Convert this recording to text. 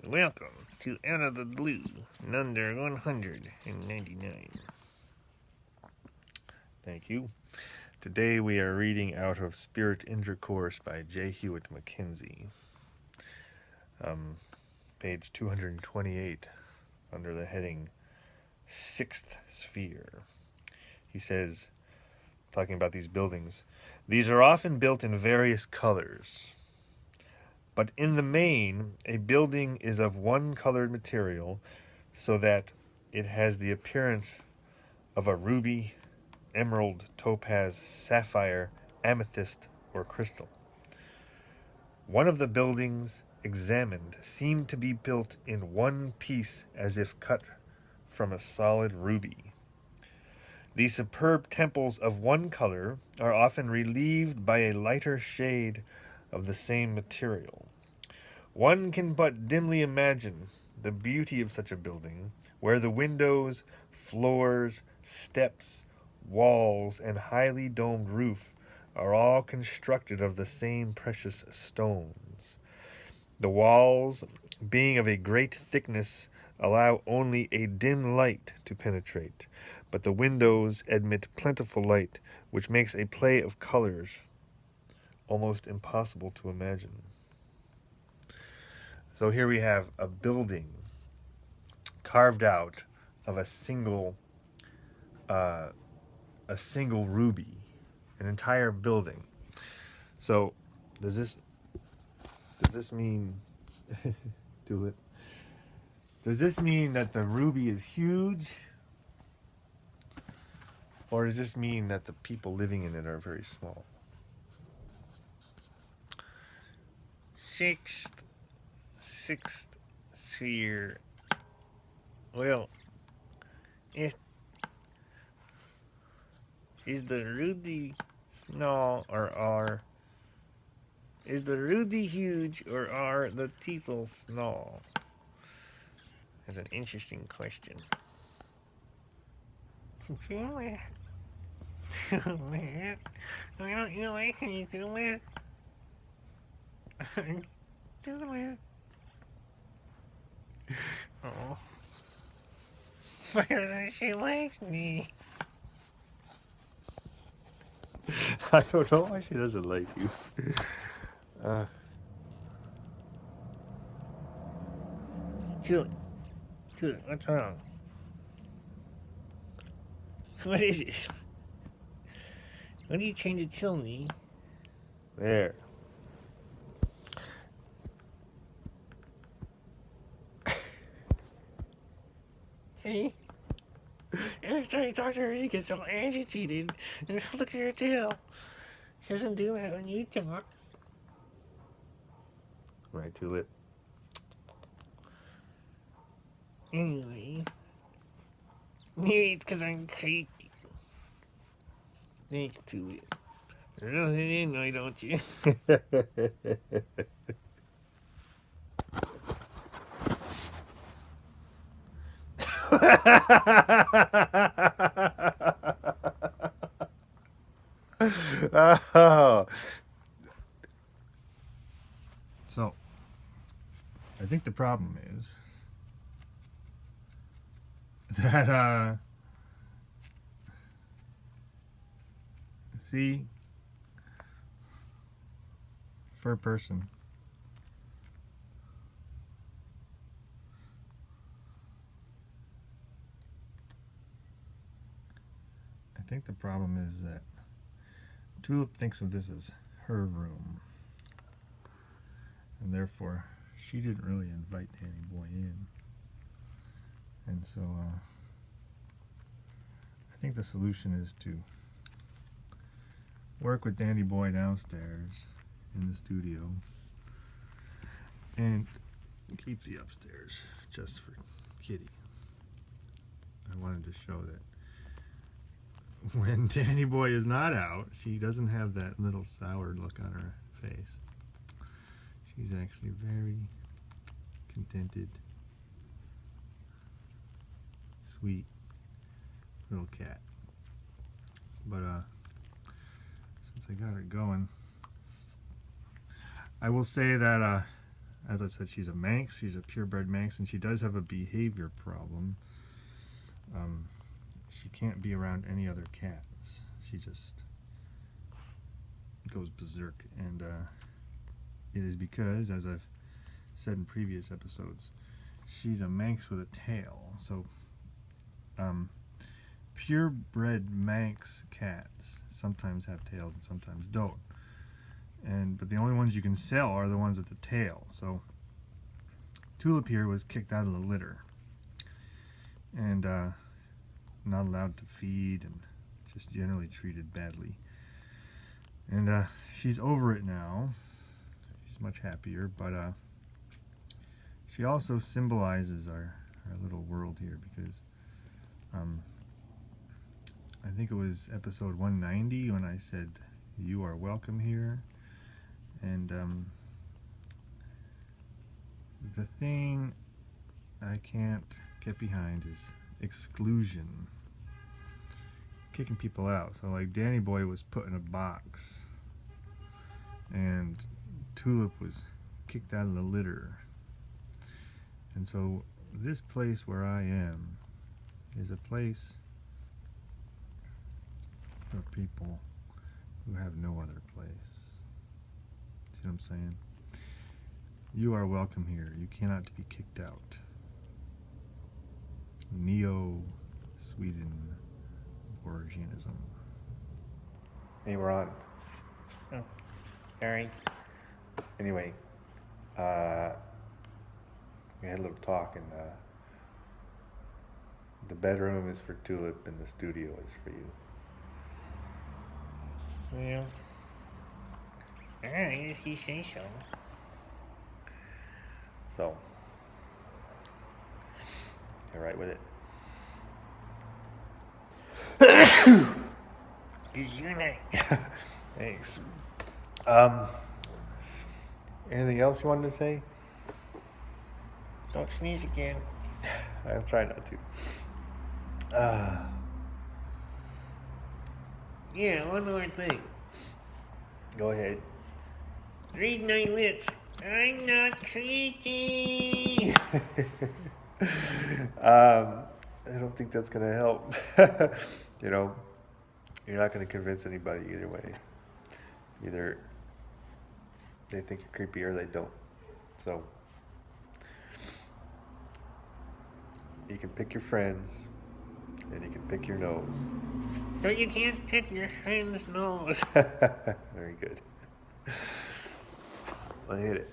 Welcome to Out of the Blue, number 199. Thank you. Today we are reading out of Spirit Intercourse by Hewat McKenzie. Page 228, under the heading Sixth Sphere. He says, talking about these buildings, these are often built in various colors. But in the main, a building is of one colored material so that it has the appearance of a ruby, emerald, topaz, sapphire, amethyst, or crystal. One of the buildings examined seemed to be built in one piece as if cut from a solid ruby. These superb temples of one color are often relieved by a lighter shade of the same material. One can but dimly imagine the beauty of such a building, where the windows, floors, steps, walls, and highly domed roof are all constructed of the same precious stones. The walls, being of a great thickness, allow only a dim light to penetrate, but the windows admit plentiful light, which makes a play of colors almost impossible to imagine. So here we have a building carved out of a single ruby, an entire building. So does this mean Tulip? Does this mean that the ruby is huge? Or does this mean that the people living in it are very small? Sixth sphere. Well, is the ruby small or are? Is the ruby huge or are the teethel small? That's an interesting question. Tulip. Tulip. Why don't you like me, Tulip? Tulip. Oh. Why doesn't she like me? I don't know why she doesn't like you. Tulip, what's wrong? What is it? What are you trying to tell me? There. See? Every time you talk to her, she gets so agitated. And look at her tail. She doesn't do that when you talk. Right, Tulip. Anyway. Maybe it's because I'm crazy. Thanks, Tulip. Really annoyed, don't you? Oh. So, I think the problem is that, see, for a person, I think the problem is that Tulip thinks of this as her room, and therefore she didn't really invite Danny Boy in. And so I think the solution is to work with Danny Boy downstairs in the studio and keep the upstairs just for Kitty. I wanted to show that when Danny Boy is not out, she doesn't have that little sour look on her face. She's actually very contented, sweet little cat. But since I got her going, I will say that as I've said, she's a Manx. She's a purebred Manx, and she does have a behavior problem. She can't be around any other cats. She just goes berserk, and it is because, as I've said in previous episodes, she's a Manx with a tail. So purebred Manx cats sometimes have tails and sometimes don't, but the only ones you can sell are the ones with the tail. So Tulip here was kicked out of the litter and not allowed to feed and just generally treated badly. And she's over it now. She's much happier, but she also symbolizes our little world here, because I think it was episode 190 when I said, "You are welcome here." And the thing I can't get behind is exclusion. Kicking people out. So like Danny Boy was put in a box, and Tulip was kicked out of the litter. And so this place where I am is a place for people who have no other place. See what I'm saying? You are welcome here. You cannot be kicked out. Neo-Swedenborgianism. Hey, we're on. Oh, sorry. Anyway, we had a little talk, and the bedroom is for Tulip and the studio is for you. Well, alright, if you say so. So, you're right with it. Good night. Thanks. Anything else you wanted to say? Don't sneeze again. I'll try not to. Yeah, one more thing. Go ahead. Read my lips. I'm not crazy. I don't think that's going to help. You know, you're not going to convince anybody either way. Either they think you're creepy or they don't. So, you can pick your friends and you can pick your nose. But you can't pick your friend's nose. Very good. Let's hit it.